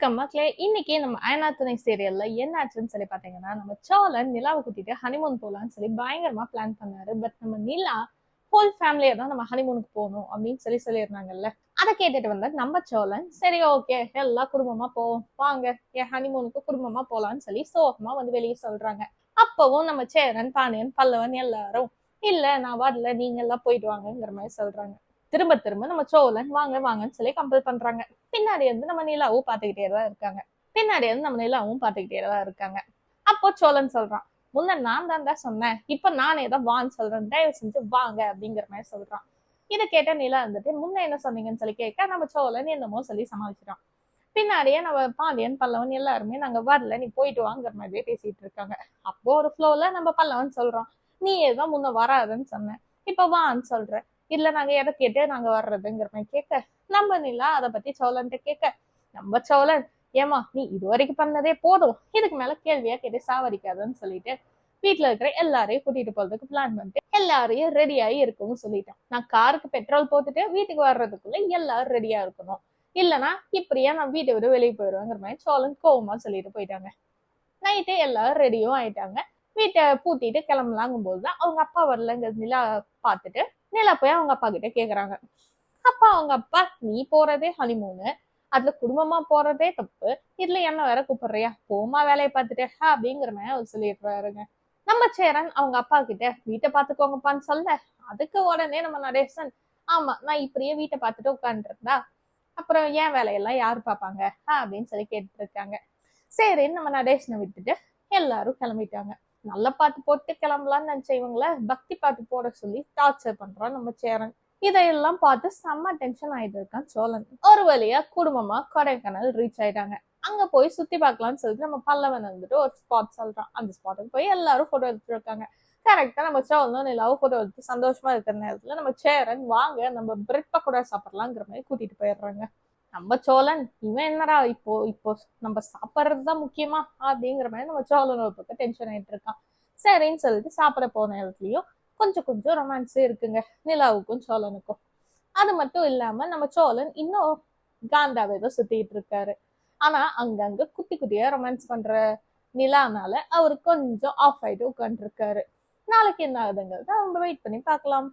வணக்கம் மக்களே. இன்னைக்கு நம்ம அயனா துணை சீரியல்ல என்ன ஆச்சுன்னு சொல்லி பாத்தீங்கன்னா, நம்ம சோழன் நிலாவை கூட்டிட்டு ஹனிமூன் போலான்னு சொல்லி பயங்கரமா பிளான் பண்ணாரு. பட் நம்ம நிலா ஹோல் ஃபேமிலியா தான் நம்ம ஹனிமூனுக்கு போகணும் அப்படின்னு சொல்லியிருந்தாங்கல்ல. அதை கேட்டுட்டு வந்த நம்ம சோழன், சரி ஓகே எல்லா குடும்பமா போவோம் வாங்க, என் ஹனிமூனுக்கு குடும்பமா போலான்னு சொல்லி சோகமா வந்து வெளியே சொல்றாங்க. அப்பவும் நம்ம சேரன், பாண்டியன், பல்லவன் எல்லாரும் இல்ல நான் வரல, நீங்க எல்லாம் போயிட்டு வாங்கங்கிற மாதிரி சொல்றாங்க. திரும்ப திரும்ப நம்ம சோழன் வாங்க வாங்கன்னு சொல்லி கம்பல் பண்றாங்க. பின்னாடி இருந்து நம்ம நிலாவும் பாத்துக்கிட்டே தான் இருக்காங்க. அப்போ சோழன் சொல்றான், முன்ன நான் தான் சொன்னேன், இப்ப நானே தான் வான்னு சொல்றேன், தயவு செஞ்சு வாங்க அப்படிங்கிற மாதிரி சொல்றான். இதை கேட்ட நிலா இருந்துட்டு முன்ன என்ன சொன்னீங்கன்னு சொல்லி கேட்க நம்ம சோழன் என்னமோ சொல்லி சமாளிச்சிட்டான். பின்னாடியே நம்ம பாண்டியன், பல்லவன் எல்லாருமே நாங்க வரல, நீ போயிட்டு வாங்குற மாதிரியே பேசிட்டு இருக்காங்க. அப்போ ஒரு ஃப்ளோல நம்ம பல்லவன் சொல்றோம், நீ ஏதான் முன்ன வராதுன்னு சொன்னேன், இப்ப வான்னு சொல்ற, இல்ல நாங்க எதை கேட்டு நாங்க வர்றதுங்கிற மாதிரி கேட்க நம்ம நிலா அதை பத்தி சோழன்ட்டு கேட்க நம்ம சோழன், ஏமா நீ இது வரைக்கும் பண்ணதே போதும், இதுக்கு மேல கேள்வியா கேட்டு சாவடிக்காதுன்னு சொல்லிட்டு வீட்டுல இருக்கிற எல்லாரையும் கூட்டிட்டு போறதுக்கு பிளான் பண்ணிட்டு எல்லாரையும் ரெடியாகி இருக்கவும் சொல்லிட்டேன். நான் காருக்கு பெட்ரோல் போட்டுட்டு வீட்டுக்கு வர்றதுக்குள்ள எல்லாரும் ரெடியா இருக்கணும், இல்லைன்னா இப்படியா நான் வீட்டை விட வெளியே போயிடுவேங்கிற மாதிரி சோழன் கோவமா சொல்லிட்டு போயிட்டாங்க. நைட்டு எல்லாரும் ரெடியும் ஆயிட்டாங்க. வீட்டை பூட்டிட்டு கிளம்பலாங்கும் போதுதான் அவங்க அப்பா வரலங்கிறது நிலா பார்த்துட்டு நிலா போய் அவங்க அப்பா கிட்ட கேக்குறாங்க. அப்பா அவங்க அப்பா, நீ போறதே ஹனிமூனு, அதுல குடும்பமா போறதே தப்பு, இதுல என்ன வேற கூப்பிடுறியா, போமா வேலையை பார்த்துட்டு அப்படிங்கிற மாதிரி அவர் சொல்லிடுறாருங்க. நம்ம சேரன் அவங்க அப்பா கிட்ட வீட்டை பார்த்துக்கோங்கப்பான்னு சொல்ல, அதுக்கு உடனே நம்ம நடேசன், ஆமா நான் இப்படியே வீட்டை பார்த்துட்டு உட்காந்துருந்தா அப்புறம் ஏன் வேலையெல்லாம் யாரு பார்ப்பாங்க அப்படின்னு சொல்லி கேட்டுட்டு இருக்காங்க. சரின்னு நம்ம நடேசனை விட்டுட்டு எல்லாரும் கிளம்பிட்டாங்க. நல்ல பாட்டு போட்டு கிளம்பலாம்னு நினைச்ச இவங்கள பக்தி பாட்டு போட சொல்லி டார்ச்சர் பண்றான் நம்ம சேரன். இதையெல்லாம் பார்த்து செம்ம டென்ஷன் ஆயிட்டு இருக்கான் சோழன். ஒரு வழியா குடும்பமா கொடைக்கானல் ரீச் ஆயிட்டாங்க. அங்க போய் சுத்தி பார்க்கலாம்னு சொல்லிட்டு நம்ம பல்லவன் வந்துட்டு ஒரு ஸ்பாட் சொல்றான். அந்த ஸ்பாட்டுக்கு போய் எல்லாரும் போட்டோ எடுத்துட்டு இருக்காங்க. கரெக்டா நம்ம சோழனும் நிலாவும் போட்டோ எடுத்து சந்தோஷமா இருக்கிற நேரத்துல நம்ம சேரன் வாங்க நம்ம பிரெட் பக்கோடா சாப்பிடலாங்கிற மாதிரி கூட்டிட்டு போயிடுறாங்க. நம்ம சோழன், இவன் என்னடா இப்போ இப்போ நம்ம சாப்பிட்றதுதான் முக்கியமா அப்படிங்கிற மாதிரி நம்ம சோழன் ஒரு பக்கம் டென்ஷன் ஆயிட்டு இருக்கான். சரின்னு சொல்லிட்டு சாப்பிட போன இடத்துலயும் கொஞ்சம் கொஞ்சம் ரொமான்ஸ் இருக்குங்க நிலாவுக்கும் சோழனுக்கும். அது மட்டும் இல்லாம நம்ம சோழன் இன்னும் காண்டாவே தான் சுத்திட்டு இருக்காரு. ஆனா அங்கங்க குட்டி குட்டியா ரொமான்ஸ் பண்ற நிலானால அவரு கொஞ்சம் ஆஃப் ஆயிட்டு உட்காந்துருக்காரு. நாளைக்கு என்ன ஆகுதுங்கிறத நம்ம வெயிட் பண்ணி பார்க்கலாம்.